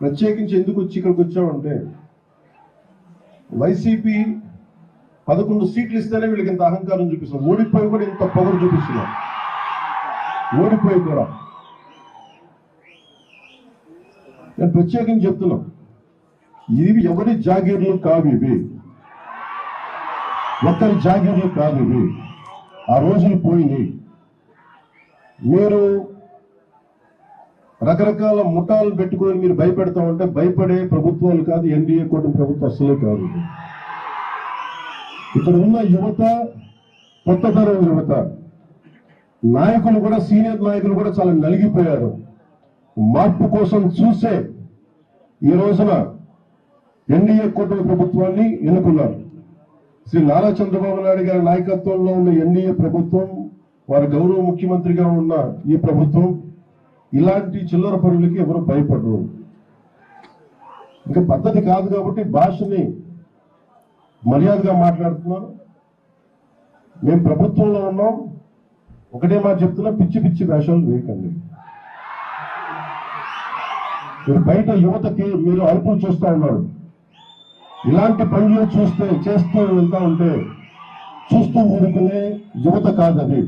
ప్రత్యేకించి ఎందుకు వచ్చి ఇక్కడికి వచ్చామంటే వైసీపీ 11 సీట్లు ఇస్తేనే వీళ్ళకి ఇంత అహంకారం చూపిస్తున్నారు. ఓడిపోయి కూడా ఇంత పొగరు చూపిస్తున్నారు. ఓడిపోయి కూడా నేను ప్రత్యేకించి చెప్తున్నా, ఇవి ఎవరి జాగీర్లు కావు, ఇవి ఒక్కరి జాగీర్లు కాదు, ఇవి ఆ రోజులు పోయినాయి. మీరు రకరకాల ముఠాలు పెట్టుకొని మీరు భయపెడతా ఉంటే భయపడే ప్రభుత్వాలు కాదు, ఎన్డీఏ కూటమి ప్రభుత్వం అసలే కాదు. ఇక్కడ ఉన్న యువత, కొత్త తరం యువత, నాయకులు కూడా, సీనియర్ నాయకులు కూడా చాలా నలిగిపోయారు. మార్పు కోసం చూసే ఈ రోజున ఎన్డీఏ కూటమి ప్రభుత్వాన్ని ఎన్నుకున్నారు. శ్రీ నారా చంద్రబాబు నాయుడు గారి నాయకత్వంలో ఉన్న ఎన్డీఏ ప్రభుత్వం, వారి గౌరవ ముఖ్యమంత్రిగా ఉన్న ఈ ప్రభుత్వం ఇలాంటి చిల్లర పనులకి ఎవరు భయపడరు. ఇంకా పద్ధతి కాదు కాబట్టి భాషని మర్యాదగా మాట్లాడుతున్నాను. మేము ప్రభుత్వంలో ఉన్నాం, ఒకటే మాట చెప్తున్నా, పిచ్చి పిచ్చి వేషాలు వేయకండి. మీరు బయట యువతకి మీరు అరుపులు చూస్తూ ఉన్నారు. ఇలాంటి పనులు చేస్తూ వెళ్తా ఉంటే చూస్తూ ఊరుకునే యువత కాదు అది.